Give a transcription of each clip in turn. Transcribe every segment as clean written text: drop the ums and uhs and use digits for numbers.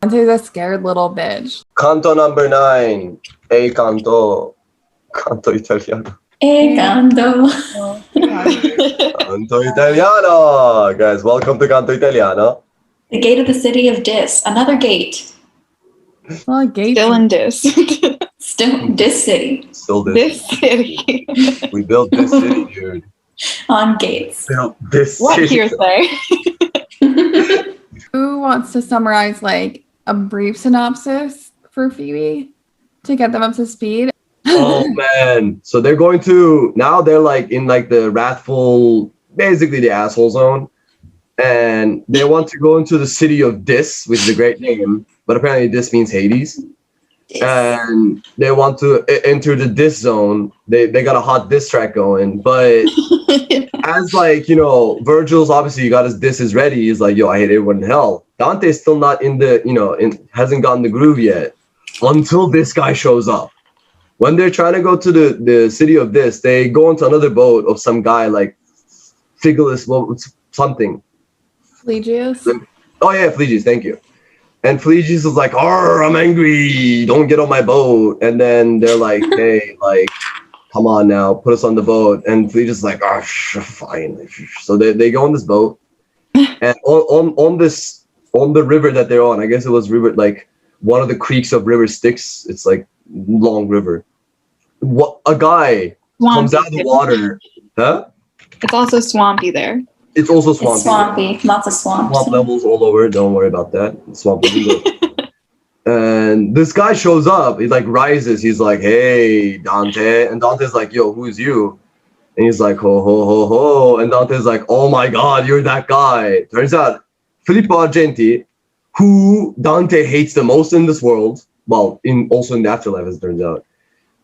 Dante's a scared little bitch. Canto number 9. A canto. Canto italiano. Canto. Canto italiano. Guys, welcome to Canto Italiano. The gate of the city of Dis. Another gate. Well, a gate. Still in Dis. Still Dis City. Still This city. We built this city, dude. On gates. Built this What city. hearsay? Who wants to summarize like a brief synopsis for Phoebe to get them up to speed? Oh man. So they're going to they're like in like the wrathful, basically the asshole zone. And they want to go into the city of Dis, which is a great name, but apparently Dis means Hades. And they want to enter the Dis zone. They got a hot diss track going, but as like, you know, Virgil's obviously got his disses ready. He's like, yo, I hate everyone in hell. Dante's still not in the, you know, hasn't gotten the groove yet until this guy shows up. When they're trying to go to the city of Dis, they go into another boat of some guy like Figulus, something. Phlegius? Oh yeah, Phlegius, thank you. And Phlegius is like, "Arr, I'm angry. Don't get on my boat." And then they're like, "Hey, like, come on now, put us on the boat." And Phlegius is like, "Oh, fine." So they go on this boat, and on the river that they're on, I guess it was river like one of the creeks of River Styx. It's like long river. What a guy comes out of the water, huh? It's also swampy there. It's also swampy. It's swampy. Lots of swamps. Swamp levels all over. Don't worry about that. Swamp levels. And this guy shows up. He like rises. He's like, "Hey, Dante." And Dante's like, "Yo, who's you?" And he's like, "Ho, ho, ho, ho." And Dante's like, "Oh my God, you're that guy." Turns out, Filippo Argenti, who Dante hates the most in this world, well, also in the afterlife, as it turns out,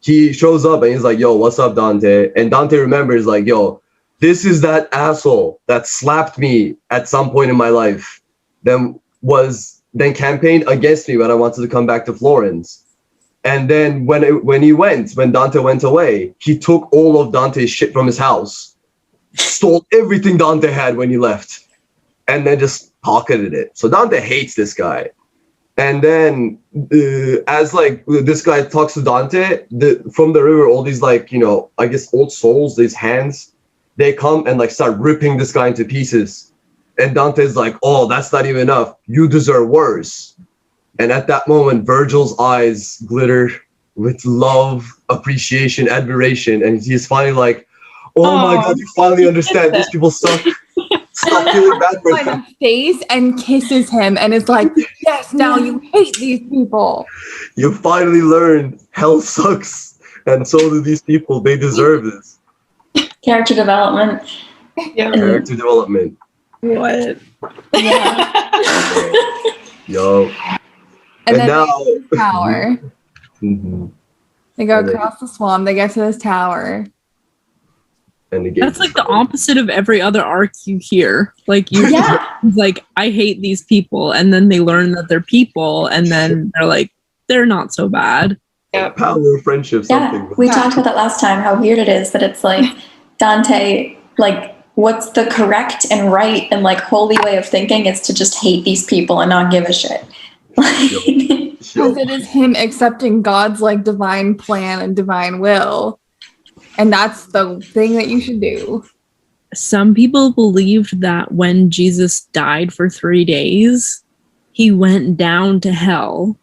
he shows up and he's like, "Yo, what's up, Dante?" And Dante remembers like, "Yo, this is that asshole that slapped me at some point in my life, then campaigned against me when I wanted to come back to Florence. And then when Dante went away, he took all of Dante's shit from his house, stole everything Dante had when he left, and then just pocketed it." So Dante hates this guy. And then as like this guy talks to Dante, from the river, all these like, you know, I guess old souls, these hands, they come and like start ripping this guy into pieces. And Dante's like, "Oh, that's not even enough. You deserve worse." And at that moment, Virgil's eyes glitter with love, appreciation, admiration. And he's finally like, "Oh my God, you finally understand. These people suck. Stop feeling bad for them." Face and kisses him and is like, "Yes, now you hate these people. You finally learned hell sucks. And so do these people. They deserve this." Character development. Yeah. Character development. What? Yeah. Yo. And then now they get to the tower. Mhm. They go And they- across the swamp. They get to this tower. And the That's like the opposite of every other arc you hear. Like you, Yeah. like I hate these people, and then they learn that they're people, and then they're like, they're not so bad. power of friendship, something. Yeah, we talked about that last time, how weird it is that it's like Dante, like, what's the correct and right and like holy way of thinking is to just hate these people and not give a shit. Because it is him accepting God's like divine plan and divine will. And that's the thing that you should do. Some people believed that when Jesus died for 3 days, he went down to hell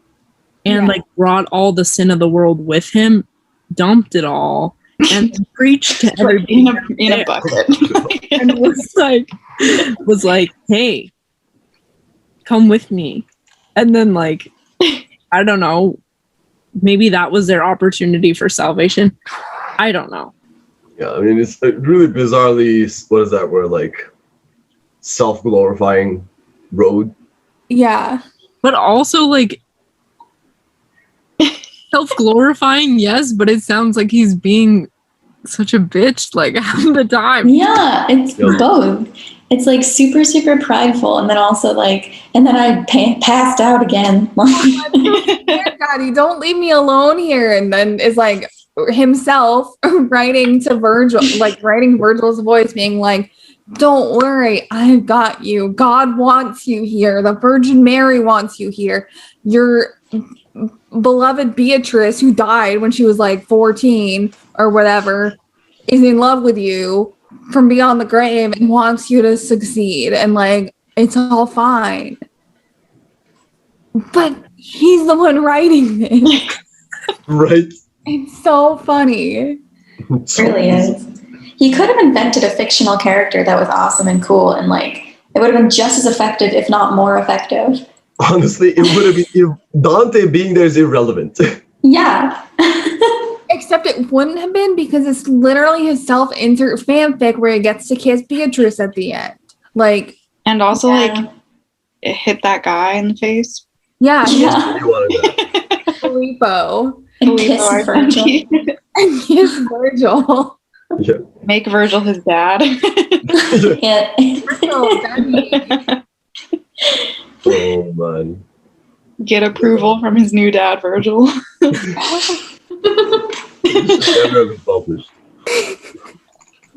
and like brought all the sin of the world with him, dumped it all, and preached to everybody in a bucket. and was like, "Hey, come with me." And then like, I don't know, maybe that was their opportunity for salvation. I don't know. Yeah, I mean, it's really bizarrely, what is that word, like, self-glorifying road. Yeah. But also like self-glorifying, yes, but it sounds like he's being such a bitch like half the time. Yeah, it's both. It's like super, super prideful, and then also like, and then I passed out again. Daddy, don't leave me alone here. And then is like himself writing to Virgil, like writing Virgil's voice, being like, don't worry, I've got you. God wants you here. The Virgin Mary wants you here. Your beloved Beatrice, who died when she was like 14 or whatever, is in love with you from beyond the grave and wants you to succeed. And like, it's all fine. But he's the one writing this. Right? It's so funny. It really is. He could have invented a fictional character that was awesome and cool, and like it would have been just as effective, if not more effective. Honestly, it would have been Dante being there is irrelevant. Yeah. Except it wouldn't have been because it's literally his self-insert fanfic where he gets to kiss Beatrice at the end. Like, And also, Yeah. like, it hit that guy in the face. yeah, Yeah. You wanted that. Filippo And kiss Virgil. and kiss Virgil. Yeah. Make Virgil his dad. Yeah. Virgil, Daddy. Oh man. Get approval from his new dad, Virgil. This should never have been published.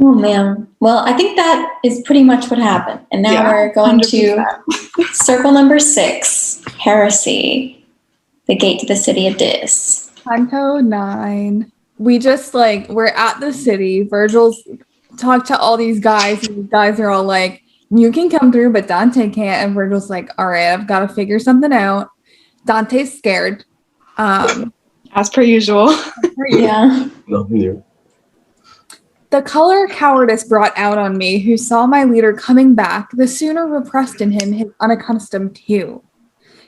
Oh man. Well, I think that is pretty much what happened. And now Yeah, we're going 100%. to circle number 6, heresy, the gate to the city of Dis. Canto 9. We just like, we're at the city. Virgil's talked to all these guys, and these guys are all like, you can come through, but Dante can't. And Virgil's like, all right, I've got to figure something out. Dante's scared. As per usual. Yeah. Nothing new. The color cowardice brought out on me, who saw my leader coming back, the sooner repressed in him his unaccustomed hue.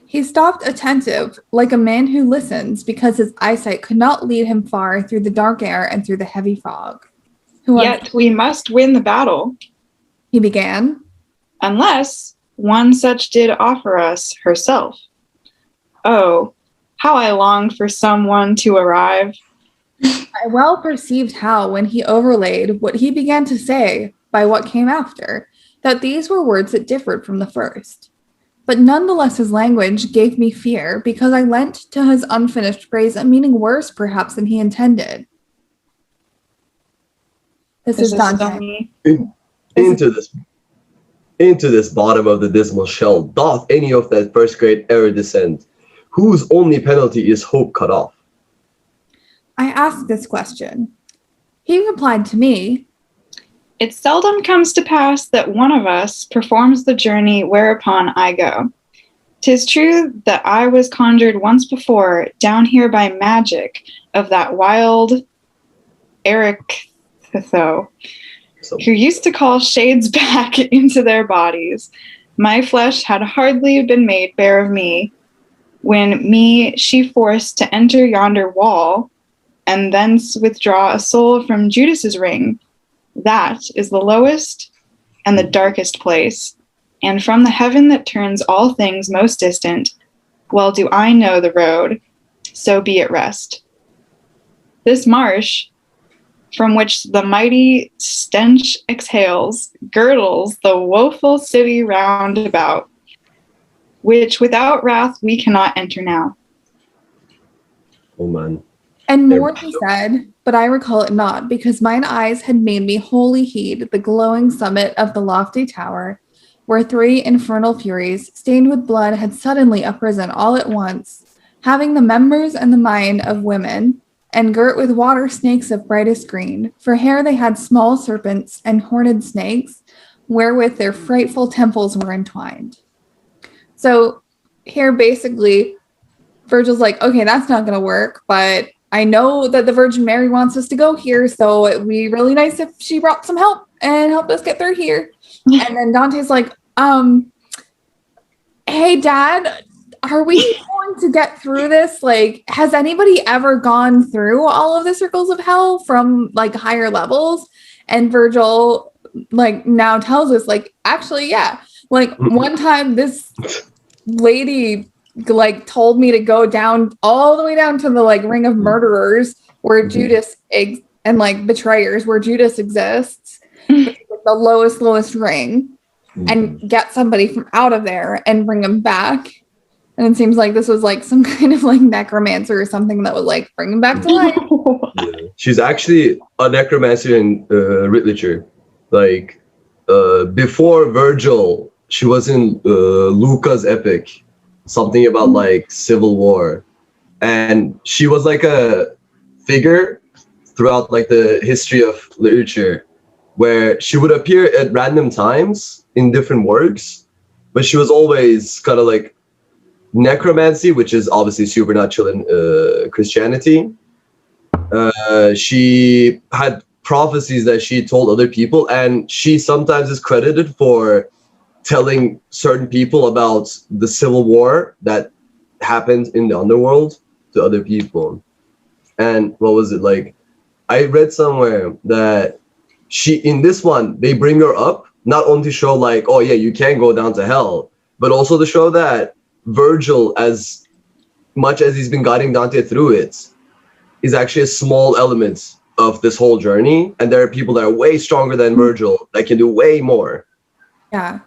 He stopped attentive, like a man who listens, because his eyesight could not lead him far through the dark air and through the heavy fog. Yet we must win the battle, He began. unless one such did offer us herself. Oh, how I longed for someone to arrive. I well perceived how, when he overlaid what he began to say by what came after, that these were words that differed from the first. But nonetheless his language gave me fear, because I lent to his unfinished phrase a meaning worse perhaps than he intended. This is Dante. Into this bottom of the dismal shell doth any of that first grade ever descend, whose only penalty is hope cut off. I asked this question. He replied to me, It seldom comes to pass that one of us performs the journey whereupon I go. 'Tis true that I was conjured once before down here by magic of that wild Erictho, So who used to call shades back into their bodies. My flesh had hardly been made bare of me, when me she forced to enter yonder wall, and thence withdraw a soul from Judas's ring. That is the lowest and the darkest place, and from the heaven that turns all things most distant, well do I know the road, so be at rest. This marsh, from which the mighty stench exhales, girdles the woeful city round about, which without wrath we cannot enter now. oh man. and more he said, but I recall it not, because mine eyes had made me wholly heed the glowing summit of the lofty tower, where 3 infernal furies, stained with blood, had suddenly uprisen all at once, having the members and the mind of women, and girt with water snakes of brightest green. For hair they had small serpents and horned snakes, wherewith their frightful temples were entwined. So here basically, Virgil's like, okay, that's not going to work, but I know that the Virgin Mary wants us to go here, so it'd be really nice if she brought some help and helped us get through here. And then Dante's like, hey, Dad, are we going to get through this? Like, has anybody ever gone through all of the circles of hell from, like, higher levels? And Virgil, like, now tells us, like, actually, yeah. Like, one time this lady like told me to go down all the way down to the like ring of murderers where Judas and like betrayers where Judas exists, the lowest ring, and get somebody from out of there and bring them back. And it seems like this was like some kind of like necromancer or something that would like bring him back to life. Yeah. She's actually a necromancer in literature. Like before Virgil, she was in Luca's epic, something about like civil war, and she was like a figure throughout like the history of literature, where she would appear at random times in different works, but she was always kind of like necromancy, which is obviously supernatural in Christianity. She had prophecies that she told other people, and she sometimes is credited for telling certain people about the civil war that happened in the underworld to other people. And what was it like? I read somewhere that she, in this one, they bring her up not only to show like, oh yeah, you can go down to hell, but also to show that Virgil, as much as he's been guiding Dante through it, is actually a small element of this whole journey. And there are people that are way stronger than Virgil that can do way more. Yeah.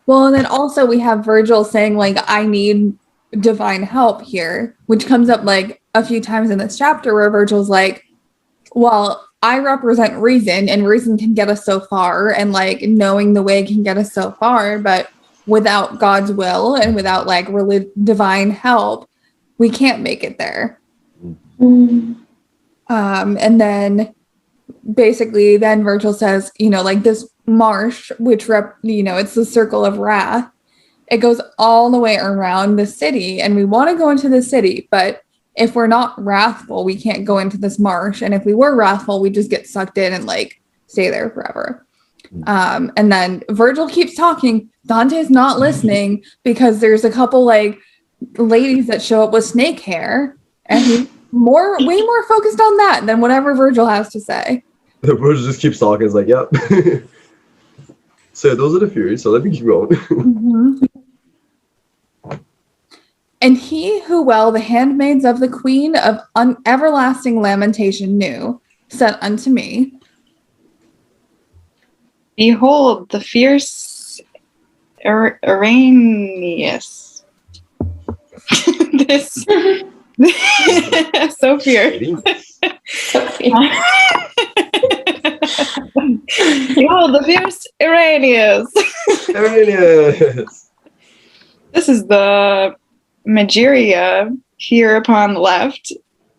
Well, and then also we have Virgil saying like, I need divine help here, which comes up like a few times in this chapter where Virgil's like, well, I represent reason, and reason can get us so far, and like knowing the way can get us so far, but without God's will and without like divine help, we can't make it there. And then basically then Virgil says, you know, like this marsh, which it's the circle of wrath, it goes all the way around the city, and we want to go into the city, but if we're not wrathful, we can't go into this marsh. And if we were wrathful, we just get sucked in and like stay there forever. And then Virgil keeps talking. Dante's not listening because there's a couple like ladies that show up with snake hair, and he's way more focused on that than whatever Virgil has to say. Virgil just keeps talking. It's like, yep. So those are the furies. So let me keep going. Mm-hmm. And he who well the handmaids of the queen of everlasting lamentation knew, said unto me, behold, the fierce Irenaeus. This so fierce. Behold, the fierce Irenaeus. This is the Mageria here upon the left,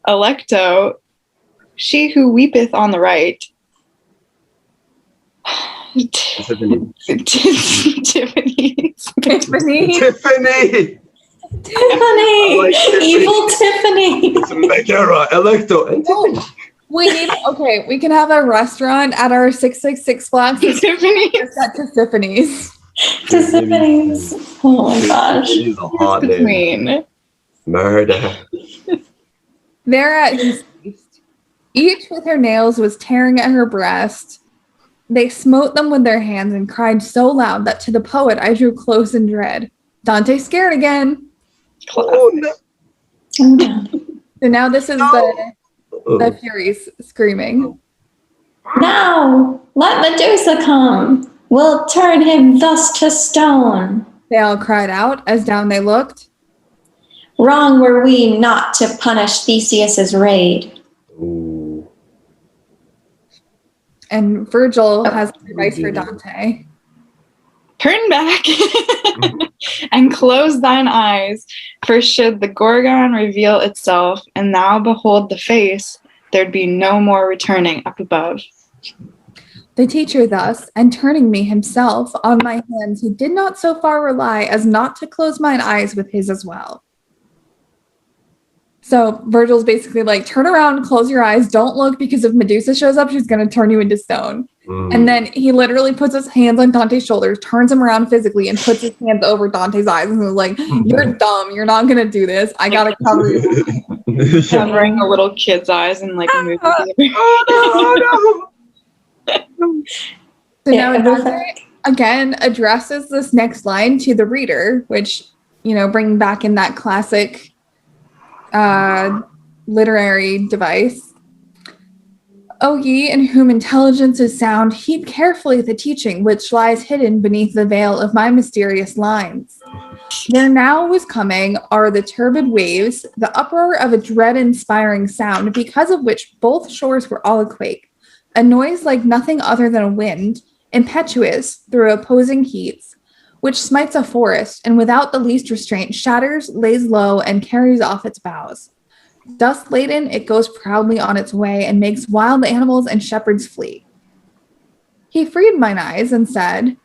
Electo, she who weepeth on the right. Tiffany. Tiffany! Evil Tiffany! It's Megara, Electo, and Tiffany. We can have a restaurant at our 666 block. Tiffany. To Tiffany's. Tiffany's. Oh my gosh. She's a hot name. Murder. There at his feast, each with her nails was tearing at her breast. They smote them with their hands and cried so loud that to the poet I drew close in dread. Dante scared again. Oh, no. So now this is the Furies screaming. Now, let Medusa come. We'll turn him thus to stone. They all cried out as down they looked. Wrong were we not to punish Theseus's raid. Ooh. And Virgil has advice for Dante. Turn back and close thine eyes, for should the Gorgon reveal itself, and thou behold the face, there'd be no more returning up above. The teacher thus, and turning me himself on my hands, he did not so far rely as not to close mine eyes with his as well. So Virgil's basically like, turn around, close your eyes, don't look, because if Medusa shows up, she's going to turn you into stone. And then he literally puts his hands on Dante's shoulders, turns him around physically, and puts his hands over Dante's eyes and was like, you're dumb, you're not going to do this, I got to cover you. Covering a little kid's eyes and like moving. So now Dante again addresses this next line to the reader, which, bringing back in that classic literary device. O ye in whom intelligence is sound, heed carefully the teaching which lies hidden beneath the veil of my mysterious lines. There now was coming are the turbid waves, the uproar of a dread-inspiring sound, because of which both shores were all a quake. A noise like nothing other than a wind, impetuous through opposing heats, which smites a forest and without the least restraint shatters, lays low, and carries off its boughs. Dust laden, it goes proudly on its way and makes wild animals and shepherds flee. He freed mine eyes and said,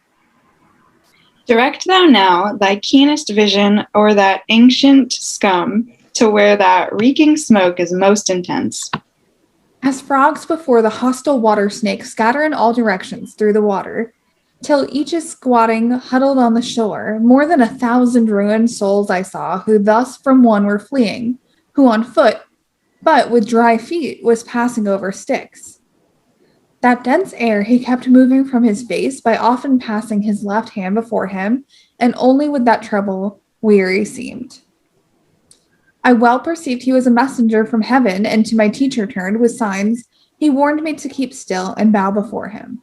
Direct thou now thy keenest vision o'er that ancient scum to where that reeking smoke is most intense. as frogs before the hostile water snake scatter in all directions through the water, till each is squatting, huddled on the shore, more than 1,000 ruined souls I saw, who thus from one were fleeing, who on foot, but with dry feet, was passing over Styx. That dense air he kept moving from his face by often passing his left hand before him, and only with that trouble weary seemed. I well perceived he was a messenger from heaven, and to my teacher turned with signs. He warned me to keep still and bow before him.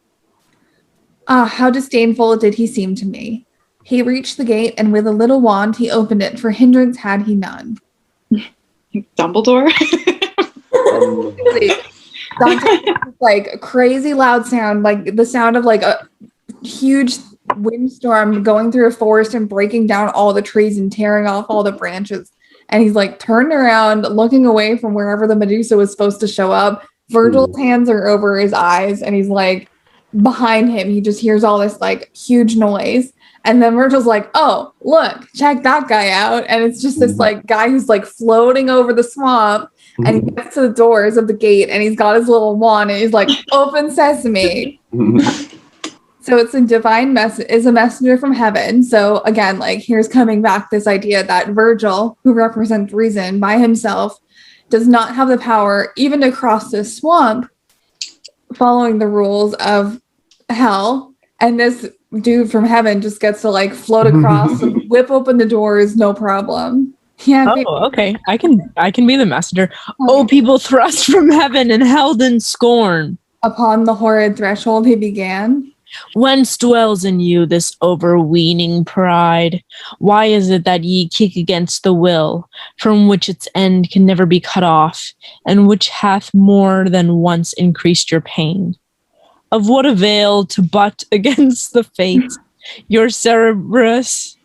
Ah, how disdainful did he seem to me. He reached the gate, and with a little wand he opened it, for hindrance had he none. Dumbledore? Dante, like a crazy loud sound, like the sound of like a huge windstorm going through a forest and breaking down all the trees and tearing off all the branches. And he's like turned around, looking away from wherever the Medusa was supposed to show up. Virgil's hands are over his eyes, and he's like behind him. He just hears all this like huge noise. And then Virgil's like, oh, look, check that guy out. And it's just this like guy who's like floating over the swamp. And he gets to the doors of the gate, and he's got his little wand, and he's like, open sesame. So it's a divine message, is a messenger from heaven. So again, like here's coming back this idea that Virgil, who represents reason by himself, does not have the power even to cross this swamp following the rules of hell. And this dude from heaven just gets to like float across, whip open the doors, no problem. Yeah. Oh, okay. I can be the messenger. Oh, people thrust from heaven and held in scorn. Upon the horrid threshold he began. Whence dwells in you this overweening pride? Why is it that ye kick against the will, from which its end can never be cut off, and which hath more than once increased your pain? Of what avail to butt against the fates? Your Cerberus,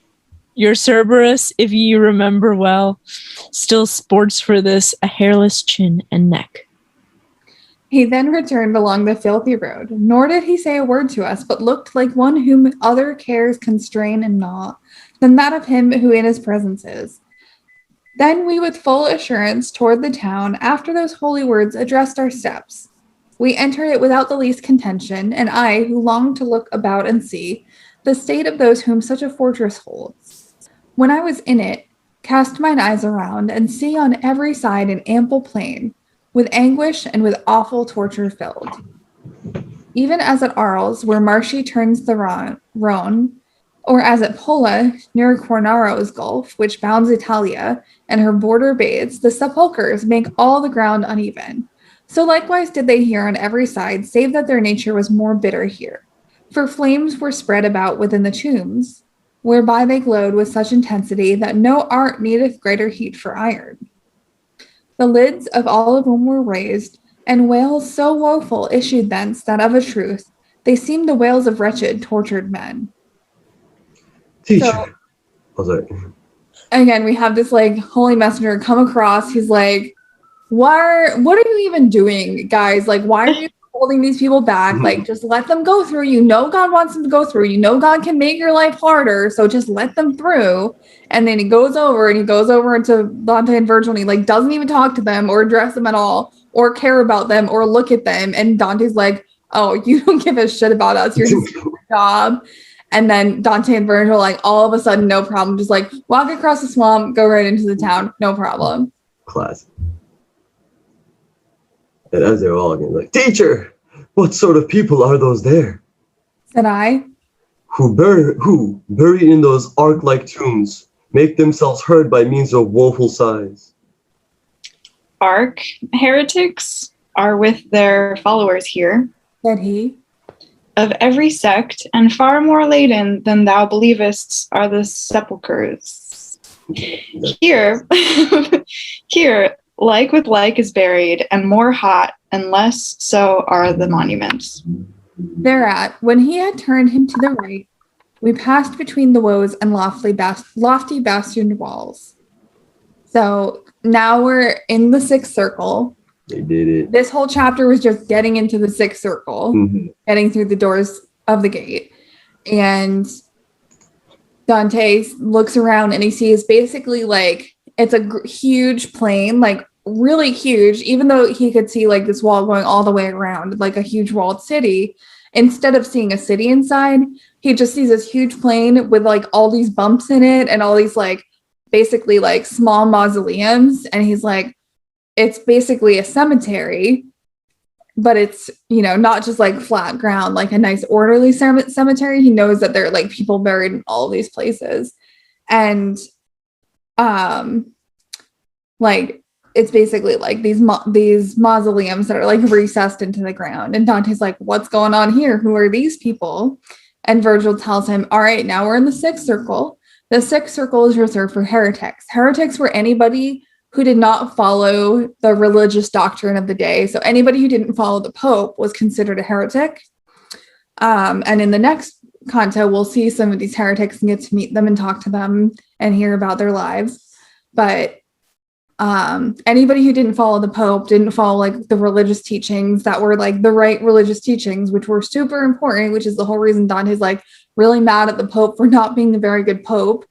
if ye remember well, still sports for this a hairless chin and neck. He then returned along the filthy road, nor did he say a word to us, but looked like one whom other cares constrain and gnaw, than that of him who in his presence is. Then we with full assurance toward the town, after those holy words, addressed our steps. We entered it without the least contention, and I, who longed to look about and see the state of those whom such a fortress holds. When I was in it, cast mine eyes around, and see on every side an ample plain, with anguish and with awful torture filled. Even as at Arles, where Marshy turns the Rhone, or as at Pola, near Cornaro's Gulf, which bounds Italia, and her border bathes, the sepulchres make all the ground uneven. So likewise did they here on every side, save that their nature was more bitter here. For flames were spread about within the tombs, whereby they glowed with such intensity that no art needeth greater heat for iron. The lids of all of them were raised, and wails so woeful issued thence that of a truth they seemed the wails of wretched, tortured men. Teacher. Again, we have this like holy messenger come across. He's like, what are you even doing, guys? Like, why are you holding these people back? Like, just let them go through. You know God wants them to go through. You know God can make your life harder, so just let them through. And then he goes over into Dante and Virgil, and he like doesn't even talk to them or address them at all or care about them or look at them. And Dante's like, oh, you don't give a shit about us. You're just doing your job. And then Dante and Virgil, like all of a sudden, no problem. Just like walk across the swamp, go right into the town. No problem. Class. And as they're all again, like, teacher, what sort of people are those there? Said I. Who buried in those ark-like tombs, make themselves heard by means of woeful sighs. Ark heretics are with their followers here. Said he. Of every sect, and far more laden than thou believest, are the sepulchres. Here, like with like is buried, and more hot, and less so are the monuments. Thereat, when he had turned him to the right, we passed between the woes and lofty bastioned walls. So now we're in the sixth circle. They did it. This whole chapter was just getting into the sixth circle, getting through the doors of the gate. And Dante looks around and he sees basically like it's a huge plain, like really huge, even though he could see like this wall going all the way around, like a huge walled city. Instead of seeing a city inside, he just sees this huge plain with like all these bumps in it and all these like basically like small mausoleums. And he's like, it's basically a cemetery, but it's, you know, not just like flat ground, like a nice orderly cemetery. He knows that there are like people buried in all of these places. And like it's basically like these mausoleums that are like recessed into the ground. And Dante's like, what's going on here? Who are these people? And Virgil tells him, all right, now we're in the sixth circle. The sixth circle is reserved for heretics. Heretics were anybody who did not follow the religious doctrine of the day. So anybody who didn't follow the Pope was considered a heretic. And in the next canto, we'll see some of these heretics and get to meet them and talk to them and hear about their lives. But anybody who didn't follow the Pope, didn't follow like the religious teachings that were like the right religious teachings, which were super important, which is the whole reason Dante's like really mad at the Pope for not being a very good Pope,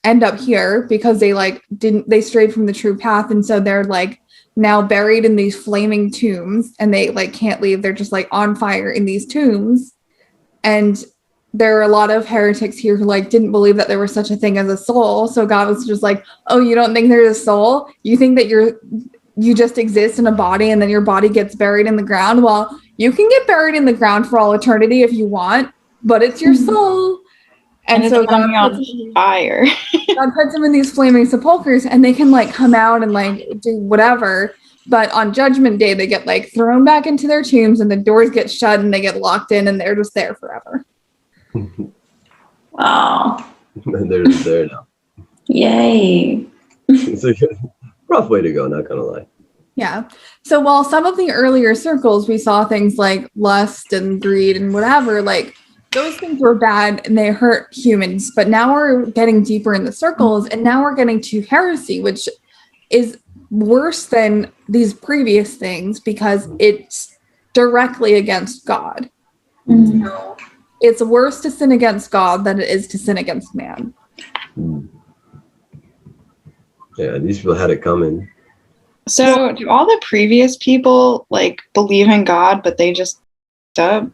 end up here because they strayed from the true path. And so they're like now buried in these flaming tombs and they like can't leave. They're just like on fire in these tombs. And there are a lot of heretics here who like didn't believe that there was such a thing as a soul. So God was just like, oh, you don't think there's a soul? You think that you just exist in a body and then your body gets buried in the ground? Well, you can get buried in the ground for all eternity if you want, but it's your soul. And so God puts on fire. God puts them in these flaming sepulchers and they can like come out and like do whatever. But on Judgment Day, they get like thrown back into their tombs and the doors get shut and they get locked in and they're just there forever. Wow. And they're just there now. Yay. It's a rough way to go, not gonna lie. Yeah. So while some of the earlier circles, we saw things like lust and greed and whatever, like those things were bad and they hurt humans. But now we're getting deeper in the circles and now we're getting to heresy, which is worse than these previous things because it's directly against God. Mm. So it's worse to sin against God than it is to sin against man. Yeah, these people had it coming. So do all the previous people like believe in God, but they just dub?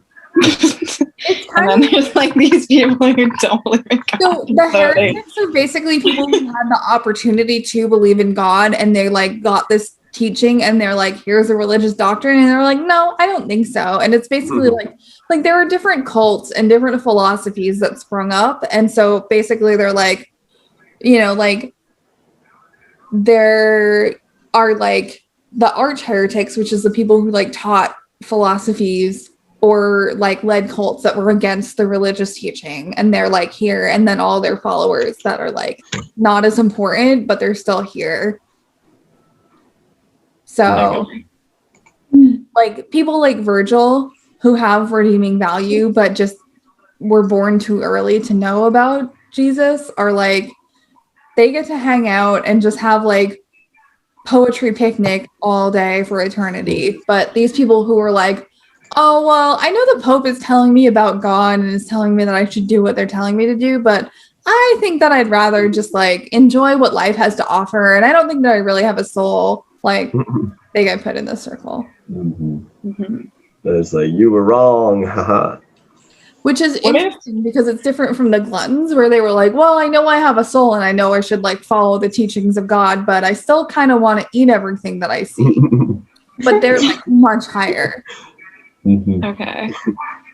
And then there's like these people who don't believe in God. So the heretics are basically people who had the opportunity to believe in God and they like got this teaching and they're like, here's a religious doctrine. And they're like, no, I don't think so. And it's basically like there are different cults and different philosophies that sprung up. And so basically they're like, you know, like there are like the arch heretics, which is the people who like taught philosophies or like led cults that were against the religious teaching. And they're like here. And then all their followers that are like not as important, but they're still here. So like people like Virgil who have redeeming value, but just were born too early to know about Jesus are like, they get to hang out and just have like poetry picnic all day for eternity. But these people who are like, oh, well, I know the Pope is telling me about God and is telling me that I should do what they're telling me to do, but I think that I'd rather just like enjoy what life has to offer. And I don't think that I really have a soul. Like they get put in this circle. It's like, you were wrong. Haha. Which is interesting because it's different from the gluttons where they were like, well, I know I have a soul and I know I should like follow the teachings of God, but I still kind of want to eat everything that I see. But they're like much higher. Okay.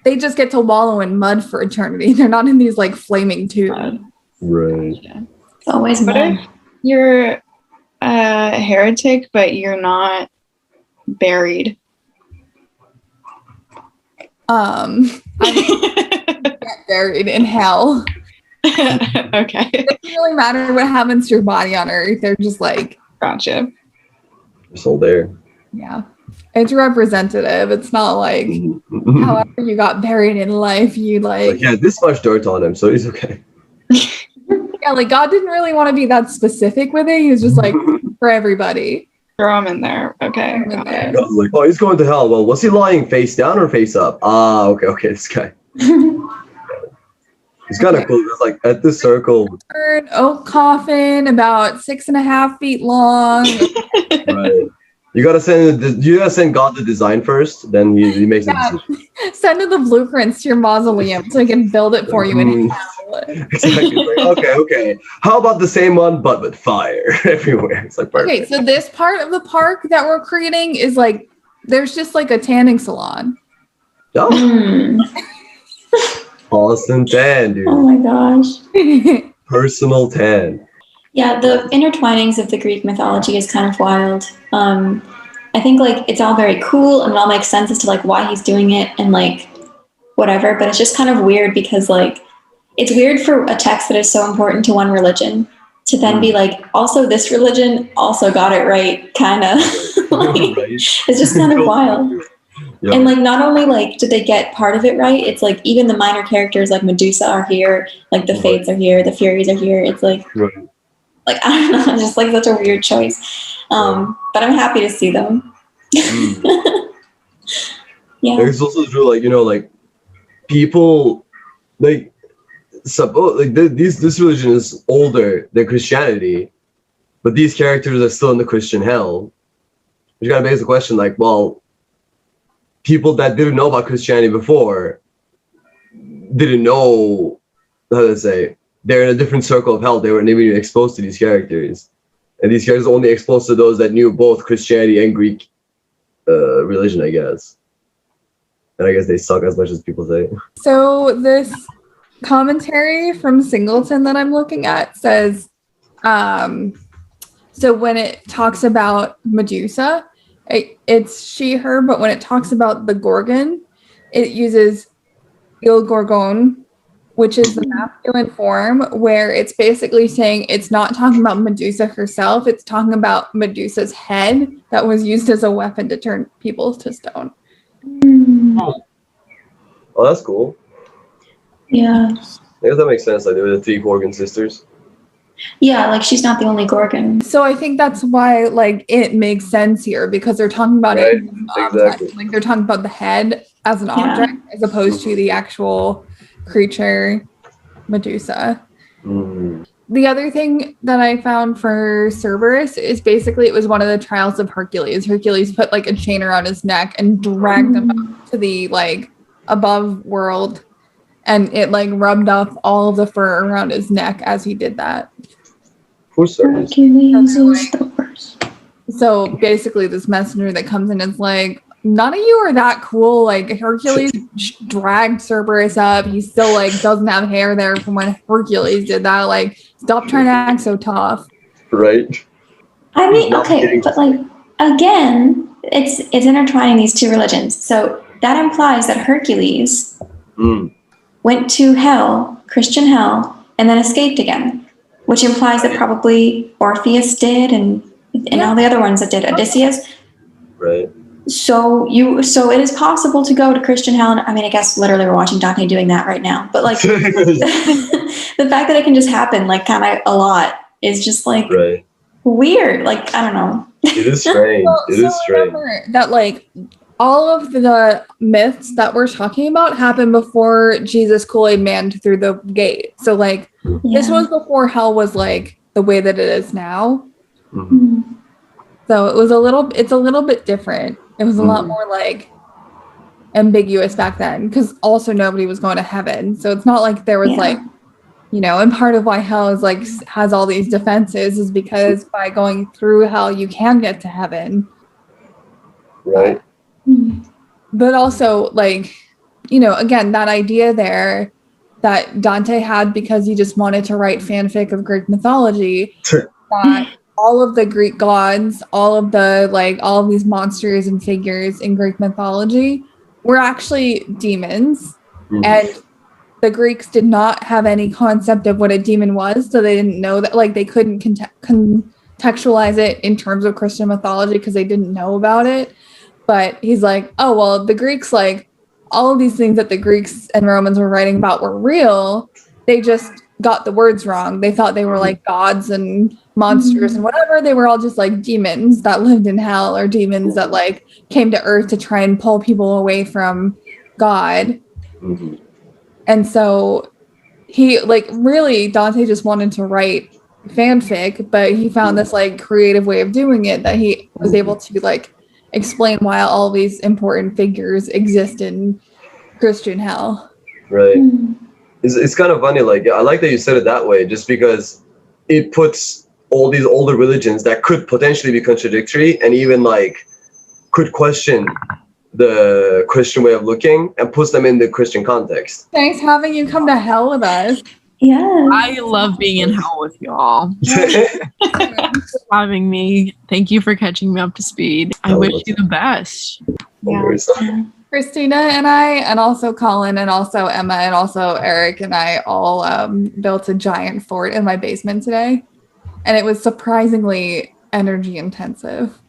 They just get to wallow in mud for eternity. They're not in these like flaming tubes. Right. It's always What mud. if you're a heretic, but you're not buried? I get buried in hell. Okay. It doesn't really matter what happens to your body on earth. They're just like, Gotcha. It's all there. yeah. It's representative. It's not like however you got buried in life, you like yeah, this much dirt on him, so he's okay. yeah, like God didn't really want to be that specific with it. He was just like for everybody. Throw him in there. Okay. Throw him in got there. it. God's like, oh, he's going to hell. Well, was he lying face down or face up? Ah, okay, this guy. He's kind of cool. It's like at the circle. An oak coffin about 6.5 feet long. Right. You gotta send God the design first, then he makes a decision. Send the blueprints to your mausoleum so he can build it for you in hell. Exactly. Like, okay. How about the same one but with fire everywhere? It's like perfect. Okay, so this part of the park that we're creating is like there's just like a tanning salon. Oh. Awesome tan, dude. Oh my gosh. Personal tan. Yeah, the intertwinings of the Greek mythology is kind of wild. I think like it's all very cool and it all makes sense as to like why he's doing it and like whatever, but it's just kind of weird because like it's weird for a text that is so important to one religion to then be like, also this religion also got it right, kind of. Like, Right. it's just kind of wild. Yeah. And like not only like did they get part of it right, it's like even the minor characters like Medusa are here, like the Fates are here, the Furies are here. It's like Right. like I don't know, just like such a weird choice. But I'm happy to see them. Yeah. It's also true, like, like people like suppose like this religion is older than Christianity, but these characters are still in the Christian hell. You gotta base the question like, well, people that didn't know about Christianity before didn't know how to say they're in a different circle of hell. They weren't even exposed to these characters, and these characters only exposed to those that knew both Christianity and Greek religion, I guess. And I guess they suck as much as people say. So this commentary from Singleton that I'm looking at says, so when it talks about Medusa, it's she, her, but when it talks about the Gorgon, it uses il Gorgon, which is the masculine form, where it's basically saying it's not talking about Medusa herself, it's talking about Medusa's head that was used as a weapon to turn people to stone. Oh, that's cool. Yeah. I guess that makes sense. Like they were the three Gorgon sisters. Yeah, like she's not the only Gorgon. So I think that's why like it makes sense here because they're talking about it as an object. Exactly. Like they're talking about the head as an object as opposed to the actual creature Medusa. The other thing that I found for Cerberus is basically it was one of the trials of Hercules. Hercules put like a chain around his neck and dragged him up to the like above world, and it like rubbed off all of the fur around his neck as he did that. Poor Cerberus. Hercules is the worst. So basically this messenger that comes in is like, none of you are that cool. Like Hercules dragged Cerberus up. He still like doesn't have hair there from when Hercules did that. Like, stop trying to act so tough. Right. I mean, okay, but like again, it's intertwining these two religions. So that implies that Hercules went to hell, Christian hell, and then escaped again, which implies that probably Orpheus did and all the other ones that did, Odysseus. Right. So it is possible to go to Christian hell. And I mean, I guess literally we're watching Dante doing that right now. But like the fact that it can just happen like kind of a lot is just like weird. Like, I don't know. It is strange. It is strange. Remember that like all of the myths that we're talking about happened before Jesus Kool-Aid Man through the gate. So like this was before hell was like the way that it is now. So it's a little bit different. It was a lot more like ambiguous back then because also nobody was going to heaven. So it's not like there was like, and part of why hell is like has all these defenses is because by going through hell you can get to heaven. Right. But also like, again, that idea there that Dante had because he just wanted to write fanfic of Greek mythology that all of the Greek gods, all of these monsters and figures in Greek mythology were actually demons. And the Greeks did not have any concept of what a demon was. So they didn't know that, like, they couldn't contextualize it in terms of Christian mythology because they didn't know about it. But he's like, oh, well, the Greeks, like, all of these things that the Greeks and Romans were writing about were real. They just got the words wrong. They thought they were like gods and monsters and whatever. They were all just like demons that lived in hell, or demons that like came to earth to try and pull people away from God. Mm-hmm. And so he, like, really, Dante just wanted to write fanfic, but he found this like creative way of doing it that he was able to like explain why all these important figures exist in Christian hell. Right. It's kind of funny. Like, I like that you said it that way, just because it puts all these older religions that could potentially be contradictory and even like could question the Christian way of looking, and puts them in the Christian context. Thanks having you come to hell with us. Yeah. I love being in hell with y'all. Having me. Thank you for catching me up to speed. I wish you the best. Yeah. Christina and I, and also Colin, and also Emma, and also Eric and I all built a giant fort in my basement today. And it was surprisingly energy intensive.